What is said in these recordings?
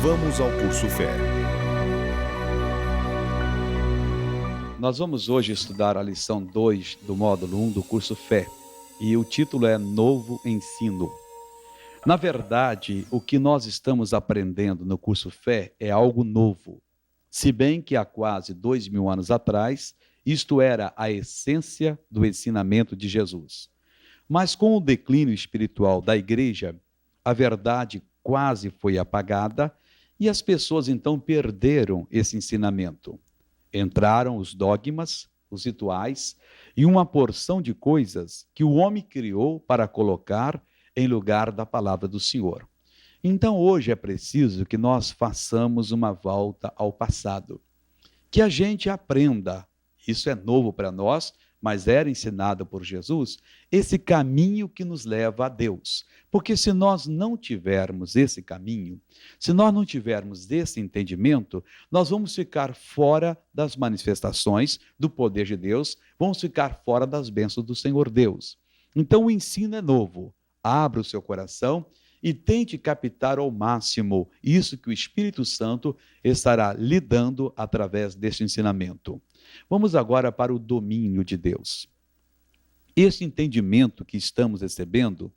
Vamos ao Curso Fé. Nós vamos hoje estudar a lição 2 do módulo 1 do curso Fé, e o título é Novo Ensino. Na verdade, o que nós estamos aprendendo no curso Fé é algo novo, se bem que há quase 2000 anos atrás, isto era a essência do ensinamento de Jesus. Mas com o declínio espiritual da igreja, a verdade quase foi apagada e as pessoas então perderam esse ensinamento. Entraram os dogmas, os rituais e uma porção de coisas que o homem criou para colocar em lugar da palavra do Senhor. Então hoje é preciso que nós façamos uma volta ao passado, que a gente aprenda, isso é novo para nós, mas era ensinado por Jesus, esse caminho que nos leva a Deus. Porque se nós não tivermos esse caminho, se nós não tivermos esse entendimento, nós vamos ficar fora das manifestações do poder de Deus, vamos ficar fora das bênçãos do Senhor Deus. Então o ensino é novo. Abra o seu coração e tente captar ao máximo isso que o Espírito Santo estará lhe dando através deste ensinamento. Vamos agora para o domínio de Deus. Esse entendimento que estamos recebendo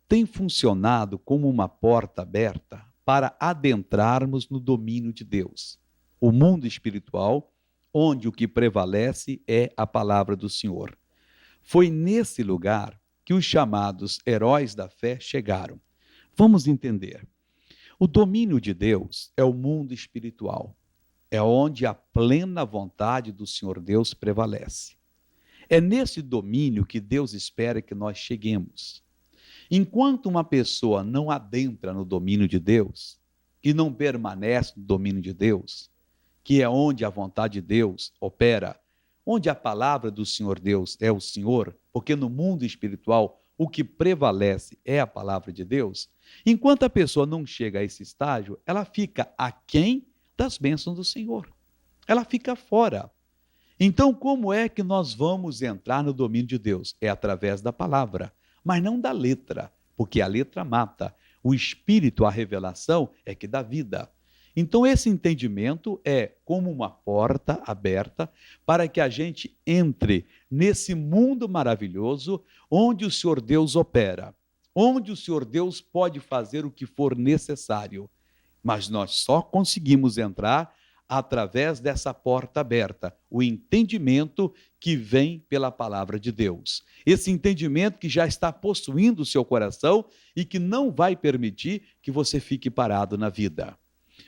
tem funcionado como uma porta aberta para adentrarmos no domínio de Deus, o mundo espiritual, onde o que prevalece é a palavra do Senhor. Foi nesse lugar que os chamados heróis da fé chegaram. Vamos entender. O domínio de Deus é o mundo espiritual. É onde a plena vontade do Senhor Deus prevalece. É nesse domínio que Deus espera que nós cheguemos. Enquanto uma pessoa não adentra no domínio de Deus, e não permanece no domínio de Deus, que é onde a vontade de Deus opera, onde a palavra do Senhor Deus é o Senhor, porque no mundo espiritual o que prevalece é a palavra de Deus, enquanto a pessoa não chega a esse estágio, ela fica aquém das bênçãos do Senhor. Ela fica fora. Então, como é que nós vamos entrar no domínio de Deus? É através da palavra, mas não da letra, porque a letra mata. O Espírito, a revelação, é que dá vida. Então, esse entendimento é como uma porta aberta para que a gente entre nesse mundo maravilhoso onde o Senhor Deus opera, onde o Senhor Deus pode fazer o que for necessário. Mas nós só conseguimos entrar através dessa porta aberta, o entendimento que vem pela palavra de Deus. Esse entendimento que já está possuindo o seu coração e que não vai permitir que você fique parado na vida.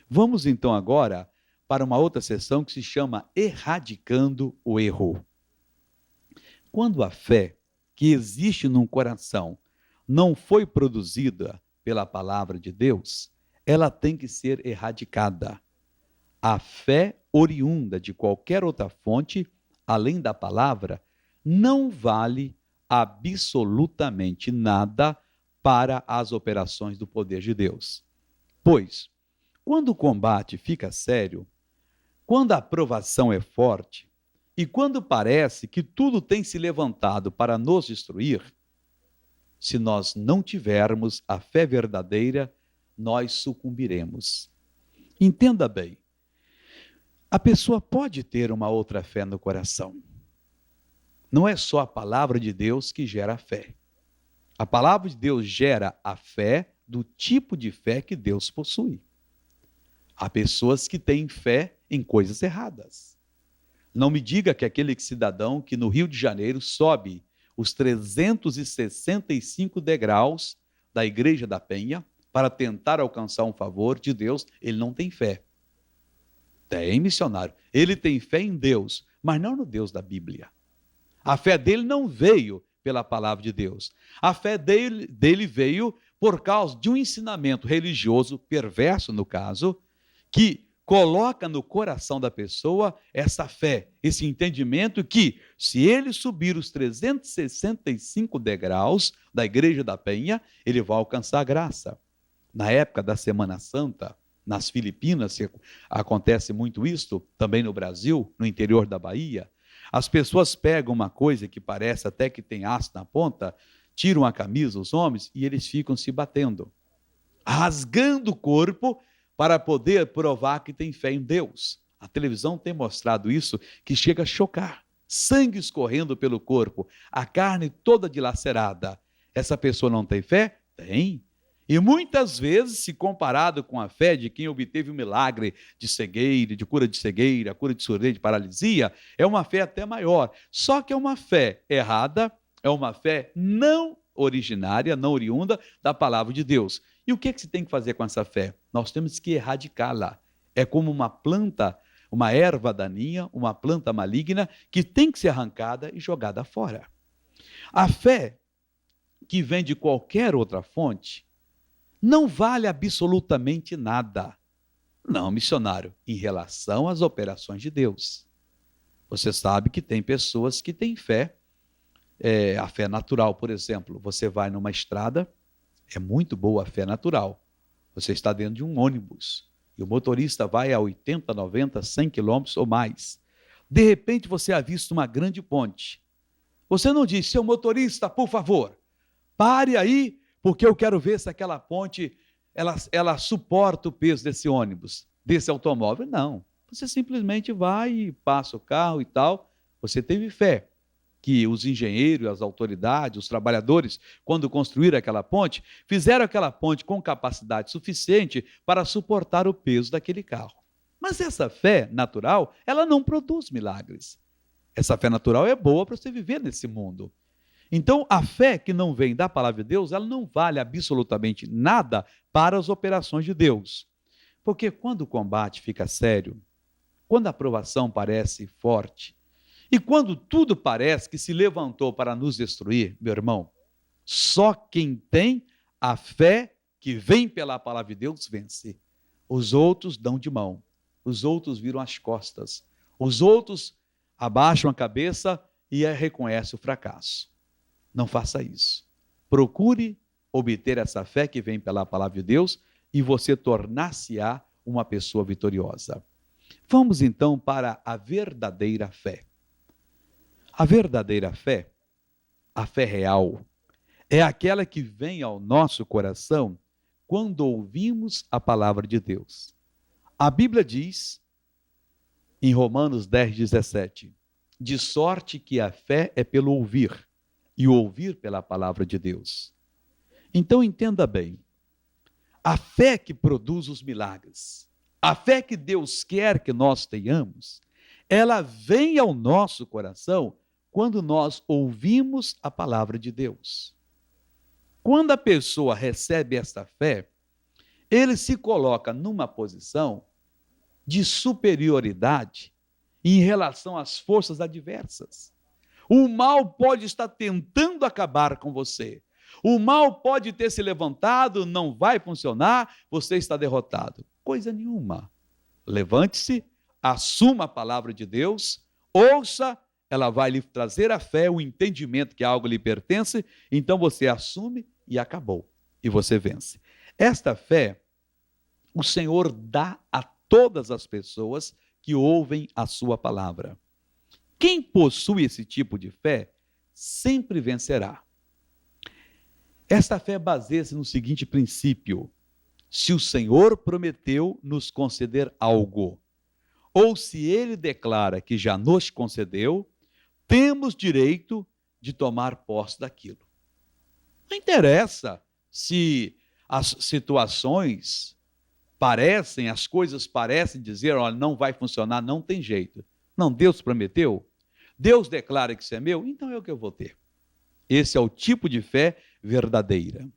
Vamos então agora para uma outra sessão que se chama Erradicando o Erro. Quando a fé que existe num coração não foi produzida pela palavra de Deus, ela tem que ser erradicada. A fé oriunda de qualquer outra fonte, além da palavra, não vale absolutamente nada para as operações do poder de Deus. Pois, quando o combate fica sério, quando a provação é forte e quando parece que tudo tem se levantado para nos destruir, se nós não tivermos a fé verdadeira, nós sucumbiremos. Entenda bem, a pessoa pode ter uma outra fé no coração. Não é só a palavra de Deus que gera a fé. A palavra de Deus gera a fé do tipo de fé que Deus possui. Há pessoas que têm fé em coisas erradas. Não me diga que aquele cidadão que no Rio de Janeiro sobe os 365 degraus da Igreja da Penha para tentar alcançar um favor de Deus, ele não tem fé. Tem, missionário. Ele tem fé em Deus, mas não no Deus da Bíblia. A fé dele não veio pela palavra de Deus. A fé dele veio por causa de um ensinamento religioso, perverso no caso, que coloca no coração da pessoa essa fé, esse entendimento que, se ele subir os 365 degraus da Igreja da Penha, ele vai alcançar a graça. Na época da Semana Santa, nas Filipinas, acontece muito isso, também no Brasil, no interior da Bahia, as pessoas pegam uma coisa que parece até que tem aço na ponta, tiram a camisa, os homens, e eles ficam se batendo. rasgando o corpo para poder provar que tem fé em Deus. A televisão tem mostrado isso, que chega a chocar. Sangue escorrendo pelo corpo, a carne toda dilacerada. Essa pessoa não tem fé? Tem. E muitas vezes, se comparado com a fé de quem obteve o milagre de cegueira, de cura de cegueira, cura de surdez, de paralisia, é uma fé até maior. Só que é uma fé errada, é uma fé não originária, não oriunda da palavra de Deus. E o que se tem que fazer com essa fé? Nós temos que erradicá-la. É como uma planta, uma erva daninha, uma planta maligna, que tem que ser arrancada e jogada fora. A fé que vem de qualquer outra fonte não vale absolutamente nada. Não, missionário, em relação às operações de Deus. Você sabe que tem pessoas que têm fé, a fé natural, por exemplo. Você vai numa estrada, é muito boa a fé natural. Você está dentro de um ônibus e o motorista vai a 80, 90, 100 quilômetros ou mais. De repente você avista uma grande ponte. Você não diz, seu motorista, por favor, pare aí, porque eu quero ver se aquela ponte ela suporta o peso desse ônibus, desse automóvel. Não, você simplesmente vai e passa o carro e tal. Você teve fé que os engenheiros, as autoridades, os trabalhadores, quando construíram aquela ponte, fizeram aquela ponte com capacidade suficiente para suportar o peso daquele carro. Mas essa fé natural, ela não produz milagres. Essa fé natural é boa para você viver nesse mundo. Então, a fé que não vem da palavra de Deus, ela não vale absolutamente nada para as operações de Deus. Porque quando o combate fica sério, quando a provação parece forte, e quando tudo parece que se levantou para nos destruir, meu irmão, só quem tem a fé que vem pela palavra de Deus vence. Os outros dão de mão, os outros viram as costas, os outros abaixam a cabeça e reconhecem o fracasso. Não faça isso. Procure obter essa fé que vem pela palavra de Deus e você tornar-se-á uma pessoa vitoriosa. Vamos então para a verdadeira fé. A verdadeira fé, a fé real, é aquela que vem ao nosso coração quando ouvimos a palavra de Deus. A Bíblia diz, em Romanos 10, 17, de sorte que a fé é pelo ouvir, e ouvir pela palavra de Deus. Então entenda bem, a fé que produz os milagres, a fé que Deus quer que nós tenhamos, ela vem ao nosso coração quando nós ouvimos a palavra de Deus. Quando a pessoa recebe esta fé, ele se coloca numa posição de superioridade em relação às forças adversas. O mal pode estar tentando acabar com você. O mal pode ter se levantado, não vai funcionar, você está derrotado. Coisa nenhuma. Levante-se, assuma a palavra de Deus, ouça, ela vai lhe trazer a fé, o entendimento que algo lhe pertence, então você assume e acabou. E você vence. Esta fé, o Senhor dá a todas as pessoas que ouvem a sua palavra. Quem possui esse tipo de fé sempre vencerá. Esta fé baseia-se no seguinte princípio: se o Senhor prometeu nos conceder algo, ou se ele declara que já nos concedeu, temos direito de tomar posse daquilo. Não interessa se as situações parecem, as coisas parecem dizer, olha, não vai funcionar, não tem jeito. Não, Deus prometeu, Deus declara que isso é meu, então é o que eu vou ter. Esse é o tipo de fé verdadeira.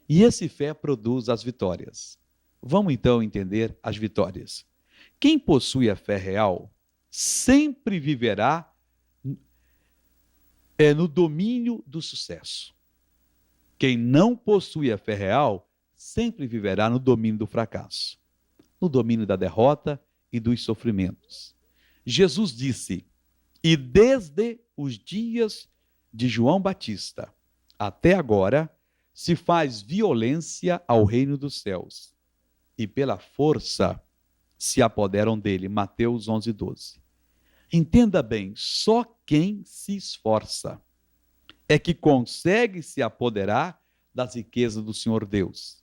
E esse fé produz as vitórias. Vamos então entender as vitórias. Quem possui a fé real sempre viverá no domínio do sucesso. Quem não possui a fé real sempre viverá no domínio do fracasso, no domínio da derrota e dos sofrimentos. Jesus disse: e desde os dias de João Batista até agora se faz violência ao reino dos céus, e pela força se apoderam dele. Mateus 11, 12. Entenda bem, só quem se esforça é que consegue se apoderar das riquezas do Senhor Deus.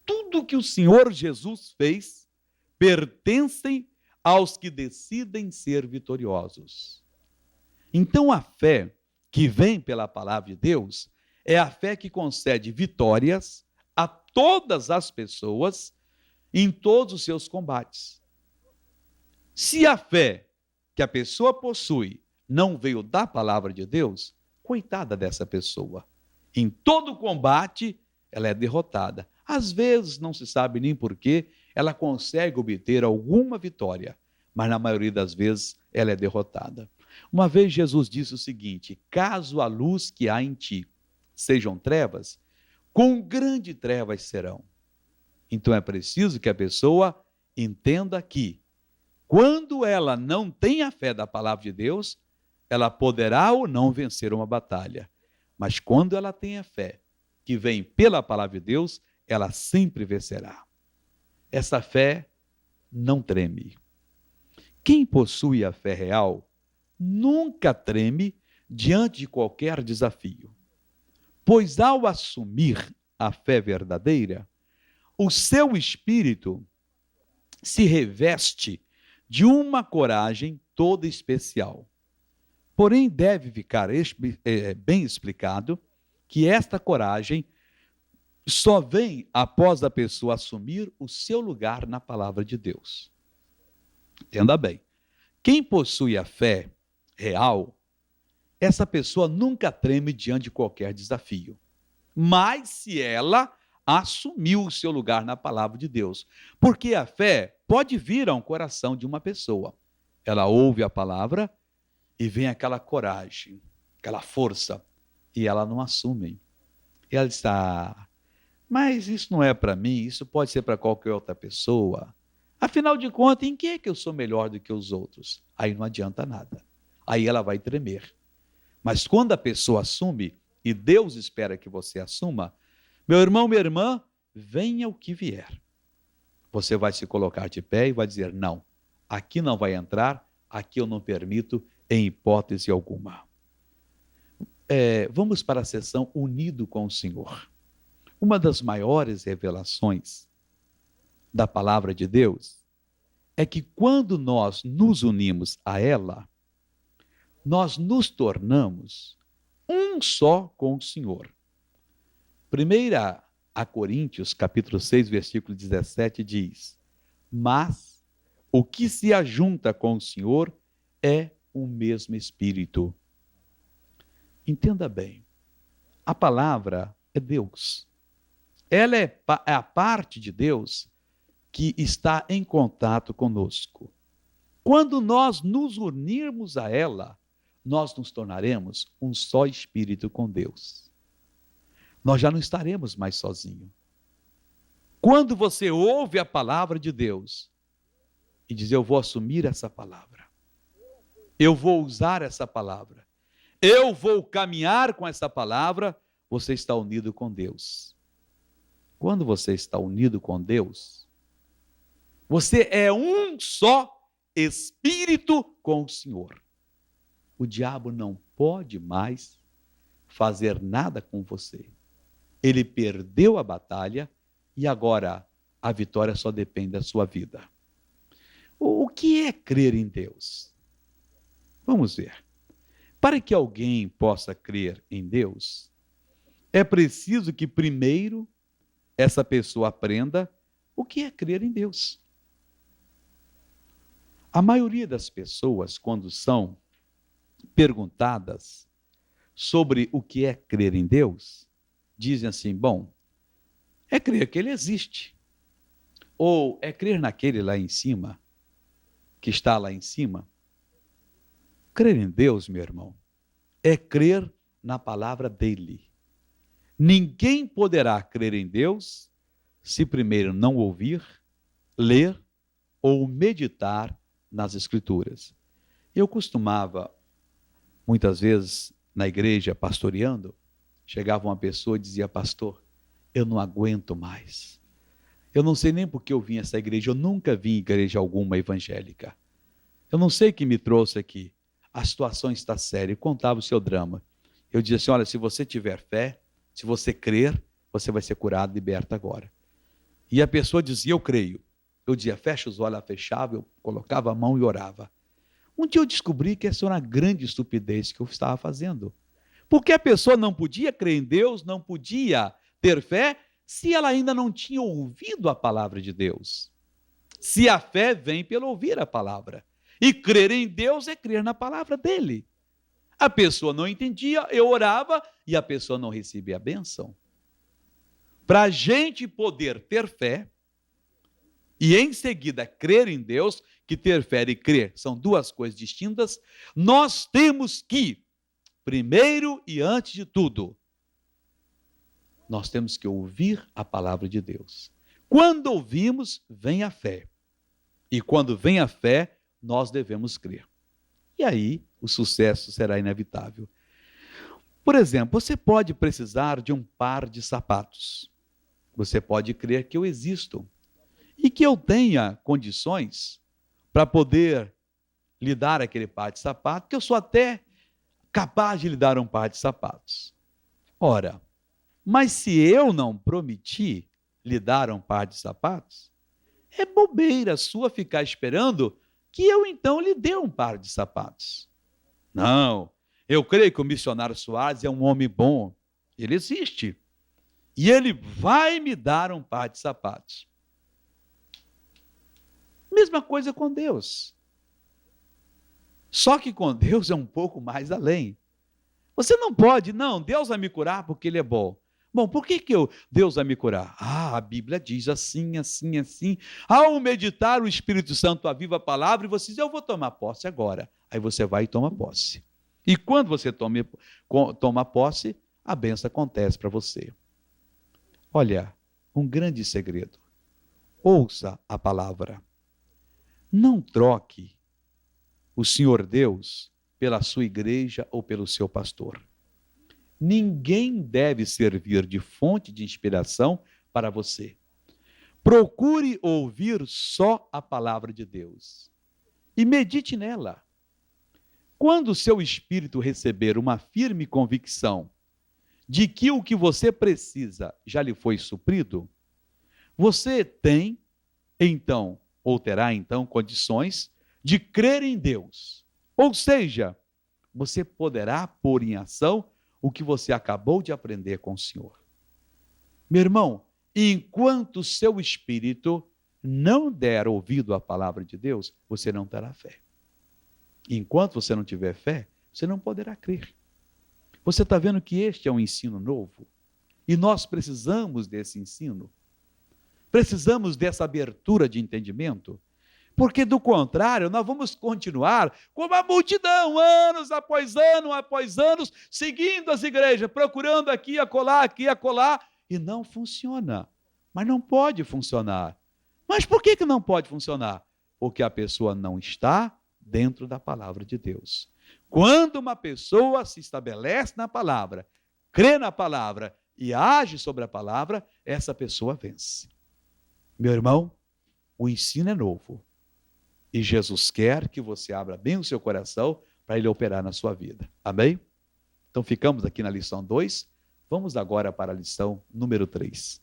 tudo que o Senhor Jesus fez pertencem aos que decidem ser vitoriosos. Então a fé que vem pela palavra de Deus é a fé que concede vitórias a todas as pessoas em todos os seus combates. Se a fé que a pessoa possui não veio da palavra de Deus, coitada dessa pessoa. Em todo combate, ela é derrotada. Às vezes, não se sabe nem porquê, ela consegue obter alguma vitória, mas na maioria das vezes ela é derrotada. Uma vez Jesus disse o seguinte: caso a luz que há em ti sejam trevas, com grande trevas serão. Então é preciso que a pessoa entenda que, quando ela não tem a fé da palavra de Deus, ela poderá ou não vencer uma batalha. Mas quando ela tem a fé que vem pela palavra de Deus, ela sempre vencerá. Essa fé não treme. Quem possui a fé real nunca treme diante de qualquer desafio. Pois ao assumir a fé verdadeira, o seu espírito se reveste de uma coragem toda especial. Porém, deve ficar bem explicado que esta coragem só vem após a pessoa assumir o seu lugar na palavra de Deus. Entenda bem. Quem possui a fé real, essa pessoa nunca treme diante de qualquer desafio. Mas se ela assumiu o seu lugar na palavra de Deus. Porque a fé pode vir a um coração de uma pessoa. Ela ouve a palavra e vem aquela coragem, aquela força, e ela não assume. E ela diz: mas isso não é para mim, isso pode ser para qualquer outra pessoa. Afinal de contas, em que é que eu sou melhor do que os outros? Aí não adianta nada. Aí ela vai tremer. Mas quando a pessoa assume, e Deus espera que você assuma, meu irmão, minha irmã, venha o que vier. Você vai se colocar de pé e vai dizer: não, aqui não vai entrar, aqui eu não permito em hipótese alguma. Vamos para a sessão unido com o Senhor. Uma das maiores revelações da palavra de Deus é que quando nós nos unimos a ela, nós nos tornamos um só com o Senhor. 1 Coríntios, capítulo 6, versículo 17, diz: mas o que se ajunta com o Senhor é o mesmo Espírito. Entenda bem, a palavra é Deus. Ela é a parte de Deus que está em contato conosco. Quando nós nos unirmos a ela, nós nos tornaremos um só espírito com Deus. Nós já não estaremos mais sozinhos. Quando você ouve a palavra de Deus e diz: eu vou assumir essa palavra, eu vou usar essa palavra, eu vou caminhar com essa palavra, você está unido com Deus. Quando você está unido com Deus, você é um só espírito com o Senhor. O diabo não pode mais fazer nada com você. Ele perdeu a batalha e agora a vitória só depende da sua vida. O que é crer em Deus? Vamos ver. Para que alguém possa crer em Deus, é preciso que primeiro essa pessoa aprenda o que é crer em Deus. A maioria das pessoas, quando são perguntadas sobre o que é crer em Deus, dizem assim: bom, é crer que ele existe. Ou é crer naquele lá em cima, que está lá em cima. Crer em Deus, meu irmão, é crer na palavra dele. Ninguém poderá crer em Deus se primeiro não ouvir, ler ou meditar nas Escrituras. Eu costumava, muitas vezes, na igreja, pastoreando, chegava uma pessoa e dizia: pastor, eu não aguento mais. Eu não sei nem por que eu vim a essa igreja, eu nunca vim em igreja alguma evangélica. Eu não sei o que me trouxe aqui. A situação está séria. E contava o seu drama. Eu dizia assim: olha, se você tiver fé, se você crer, você vai ser curado, liberto agora. E a pessoa dizia, eu creio. Eu dizia, fecha os olhos, ela fechava, eu colocava a mão e orava. Um dia eu descobri que essa era uma grande estupidez que eu estava fazendo. Porque a pessoa não podia crer em Deus, não podia ter fé, se ela ainda não tinha ouvido a palavra de Deus. Se a fé vem pelo ouvir a palavra. E crer em Deus é crer na palavra dele. A pessoa não entendia, eu orava e a pessoa não recebia a bênção. Para a gente poder ter fé e em seguida crer em Deus, que ter fé e crer são duas coisas distintas, nós temos que, primeiro e antes de tudo, nós temos que ouvir a palavra de Deus. Quando ouvimos, vem a fé. E quando vem a fé, nós devemos crer. E aí, o sucesso será inevitável. Por exemplo, você pode precisar de um par de sapatos. Você pode crer que eu existo e que eu tenha condições para poder lhe dar aquele par de sapatos, que eu sou até capaz de lhe dar um par de sapatos. Ora, mas se eu não prometi lhe dar um par de sapatos, é bobeira sua ficar esperando que eu então lhe dê um par de sapatos. Não, eu creio que o missionário Soares é um homem bom, ele existe, e ele vai me dar um par de sapatos. Mesma coisa com Deus. Só que com Deus é um pouco mais além. Você não pode, não, Deus vai me curar porque ele é bom. Bom, por que Deus vai me curar? Ah, a Bíblia diz assim, assim, assim. Ao meditar, o Espírito Santo aviva a palavra e você diz, eu vou tomar posse agora. Aí você vai e toma posse. E quando você toma posse, a bênção acontece para você. Olha, um grande segredo. Ouça a palavra. Não troque o Senhor Deus pela sua igreja ou pelo seu pastor. Ninguém deve servir de fonte de inspiração para você. Procure ouvir só a palavra de Deus e medite nela. Quando o seu espírito receber uma firme convicção de que o que você precisa já lhe foi suprido, você tem, então, ou terá então condições de crer em Deus. Ou seja, você poderá pôr em ação o que você acabou de aprender com o Senhor. Meu irmão, enquanto o seu espírito não der ouvido à palavra de Deus, você não terá fé. Enquanto você não tiver fé, você não poderá crer. Você está vendo que este é um ensino novo? E nós precisamos desse ensino. Precisamos dessa abertura de entendimento. Porque, do contrário, nós vamos continuar como a multidão, anos após anos, seguindo as igrejas, procurando aqui, acolá, e não funciona. Mas não pode funcionar. Mas por que não pode funcionar? Porque a pessoa não está dentro da palavra de Deus. Quando uma pessoa se estabelece na palavra, crê na palavra e age sobre a palavra, essa pessoa vence. Meu irmão, o ensino é novo. E Jesus quer que você abra bem o seu coração para ele operar na sua vida. Amém? Então ficamos aqui na lição 2. Vamos agora para a lição número 3.